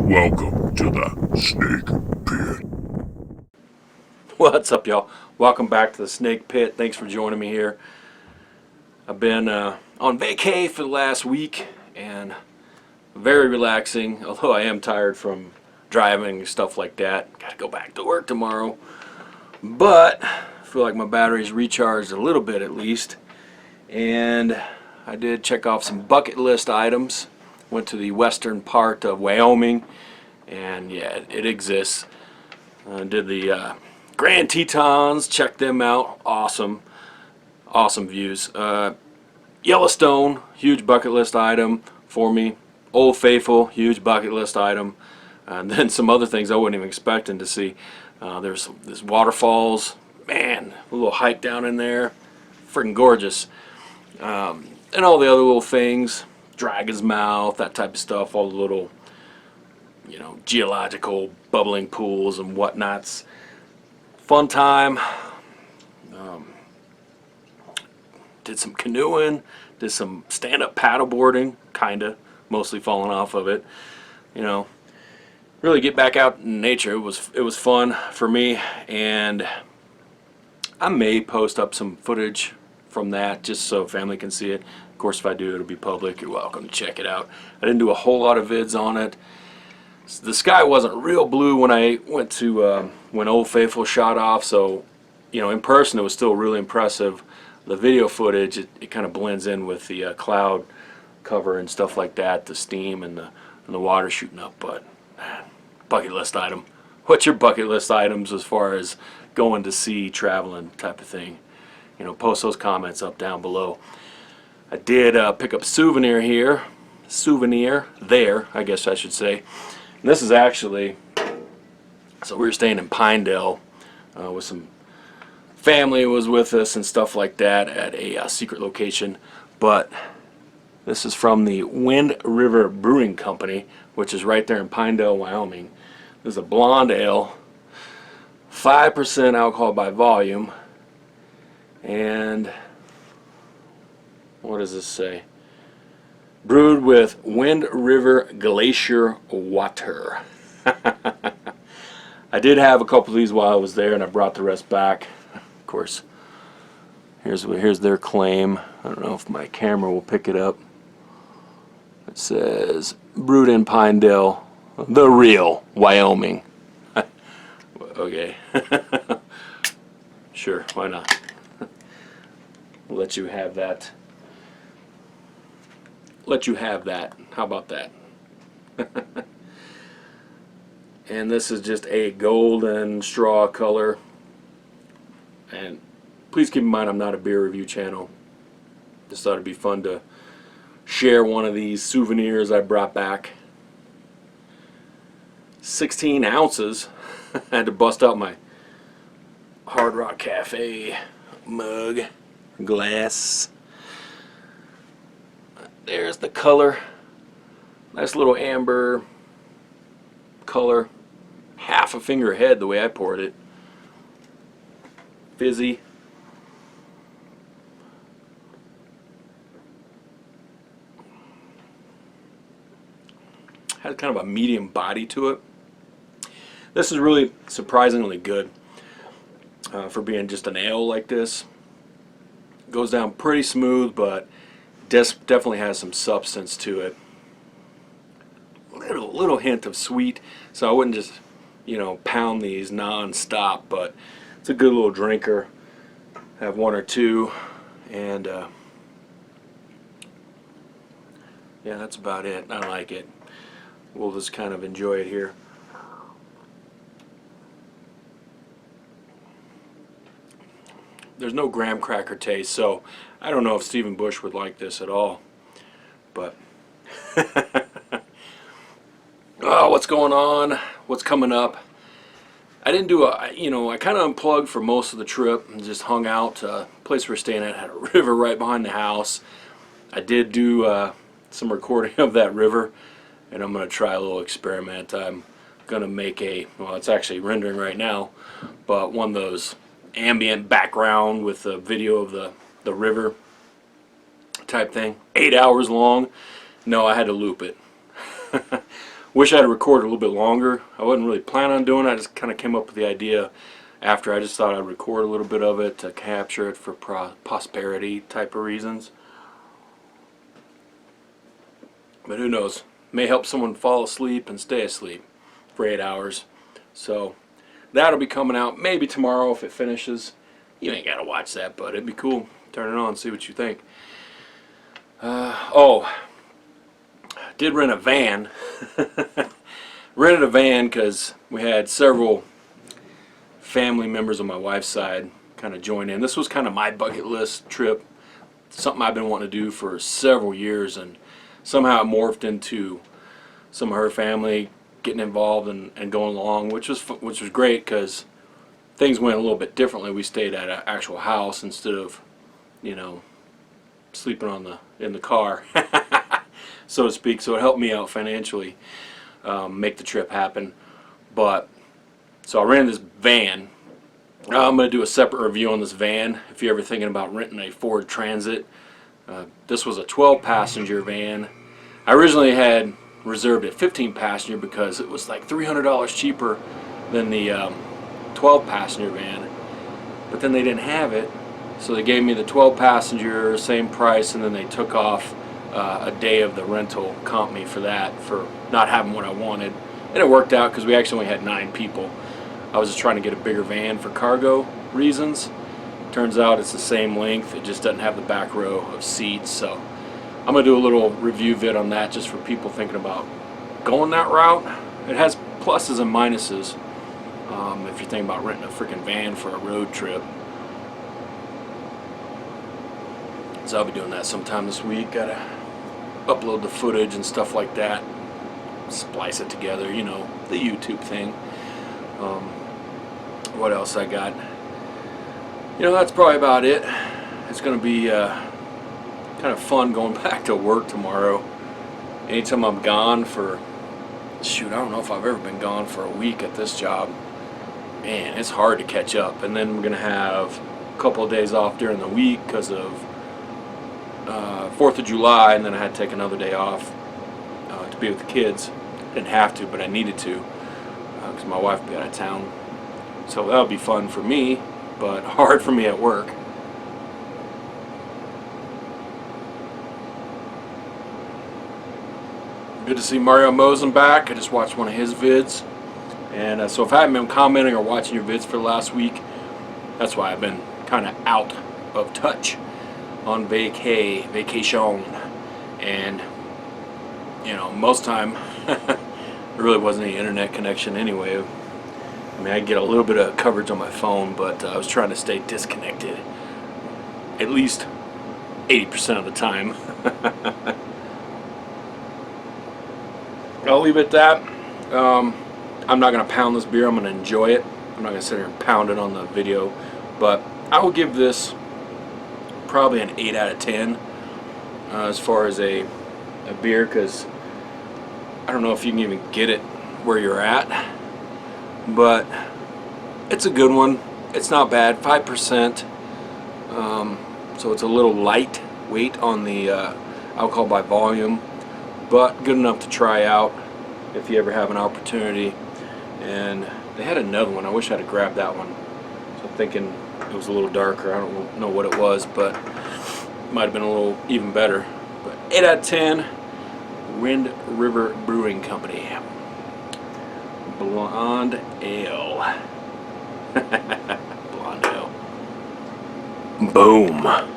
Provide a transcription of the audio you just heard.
Welcome to the Snake Pit. What's up, y'all? Welcome back to the Snake Pit. Thanks for joining me here. I've been on vacay for the last week and very relaxing, although I am tired from driving and stuff like that. Gotta go back to work tomorrow. But I feel like my battery's recharged a little bit at least. And I did check off some bucket list items. Went to the western part of Wyoming, and yeah, it exists. Did the Grand Tetons, checked them out. Awesome views. Yellowstone, huge bucket list item for me. Old Faithful, huge bucket list item. And then some other things I wasn't even expecting to see. There's waterfalls. Man, a little hike down in there. Freaking gorgeous. And all the other little things. Dragon's Mouth, that type of stuff. All the little, geological bubbling pools and whatnots. Fun time. Did some canoeing, did some stand-up paddleboarding, kinda, mostly falling off of it. Really get back out in nature. It was fun for me, and I may post up some footage from that just so family can see it. Of course, if I do, it'll be public. You're welcome to check it out. I didn't do a whole lot of vids on it. The sky wasn't real blue when I went to when Old Faithful shot off, so in person it was still really impressive. The video footage, it kind of blends in with the cloud cover and stuff like that, the steam and the water shooting up. But bucket list item. What's your bucket list items as far as going to sea, traveling type of thing? Post those comments up down below. I did pick up souvenir there, I guess I should say. And this is actually, so we were staying in Pinedale with some family was with us and stuff like that at a secret location. But this is from the Wind River Brewing Company, which is right there in Pinedale, Wyoming. This is a blonde ale, 5% alcohol by volume, and what does this say? Brewed with Wind River Glacier water. I did have a couple of these while I was there, and I brought the rest back. Of course, here's their claim. I don't know if my camera will pick it up. It says, brewed in Pinedale, the real Wyoming. Okay. Sure, why not? We'll let you have that. How about that? And this is just a golden straw color. And please keep in mind, I'm not a beer review channel. Just thought it'd be fun to share one of these souvenirs I brought back. 16 ounces. I had to bust out my Hard Rock Cafe mug, glass. There's the color. Nice little amber color. Half a finger ahead the way I poured it. Fizzy. Has kind of a medium body to it. This is really surprisingly good for being just an ale like this. Goes down pretty smooth, but definitely has some substance to it. Little hint of sweet, so I wouldn't just pound these non-stop, but it's a good little drinker. Have one or two, and yeah, that's about it. I like it. We'll just kind of enjoy it here. There's no graham cracker taste, so I don't know if Stephen Bush would like this at all. But oh, what's going on? What's coming up? I didn't do I kind of unplugged for most of the trip and just hung out. The place we're staying at had a river right behind the house. I did do some recording of that river, and I'm going to try a little experiment. I'm going to make it's actually rendering right now, but one of those ambient background with a video of the river type thing. 8 hours long. No, I had to loop it. Wish I had recorded a little bit longer. I wasn't really planning on doing it. I just kind of came up with the idea after. I just thought I'd record a little bit of it to capture it for prosperity type of reasons. But who knows? May help someone fall asleep and stay asleep for 8 hours. So that'll be coming out maybe tomorrow if it finishes. You ain't gotta watch that, but it'd be cool. Turn it on, see what you think. Oh, did rent a van. Rented a van because we had several family members on my wife's side kind of join in. This was kind of my bucket list trip, something I've been wanting to do for several years, and somehow it morphed into some of her family getting involved and going along, which was great because things went a little bit differently. We stayed at an actual house instead of, you know, sleeping in the car, so to speak. So it helped me out financially, make the trip happen. But so I rented this van. I'm going to do a separate review on this van if you're ever thinking about renting a Ford Transit. This was a 12-passenger van. I originally had reserved a 15-passenger because it was like $300 cheaper than the 12-passenger van, but then they didn't have it, so they gave me the 12-passenger, same price, and then they took off a day of the rental, comped me for that, for not having what I wanted. And it worked out because we actually only had 9 people. I was just trying to get a bigger van for cargo reasons. Turns out it's the same length, it just doesn't have the back row of seats. So I'm going to do a little review vid on that just for people thinking about going that route. It has pluses and minuses if you're thinking about renting a freaking van for a road trip. So I'll be doing that sometime this week. Gotta upload the footage and stuff like that, splice it together, you know, the YouTube thing. What else I got? You know, that's probably about it. It's gonna be kind of fun going back to work tomorrow. Anytime I'm gone for, shoot, I don't know if I've ever been gone for a week at this job. Man, it's hard to catch up. And then we're gonna have a couple of days off during the week because of 4th of July, and then I had to take another day off to be with the kids. Didn't have to, but I needed to because my wife would be out of town. So that'll be fun for me, but hard for me at work. Good to see Mario Mosen back. I just watched one of his vids. And so if I haven't been commenting or watching your vids for the last week, that's why I've been kind of out of touch on vacation. And, you know, most time there really wasn't any internet connection anyway. I mean, I get a little bit of coverage on my phone, but I was trying to stay disconnected at least 80% of the time. I'll leave it at that. I'm not going to pound this beer. I'm going to enjoy it. I'm not going to sit here and pound it on the video. But I will give this probably an 8 out of 10 as far as a beer, because I don't know if you can even get it where you're at. But it's a good one. It's not bad. 5%. So it's a little light weight on the alcohol by volume, but good enough to try out if you ever have an opportunity. And they had another one. I wish I'd have grabbed that one. So I'm thinking it was a little darker. I don't know what it was, but it might have been a little even better. But 8 out of 10. Wind River Brewing Company. Blonde Ale. Blonde Ale. Boom.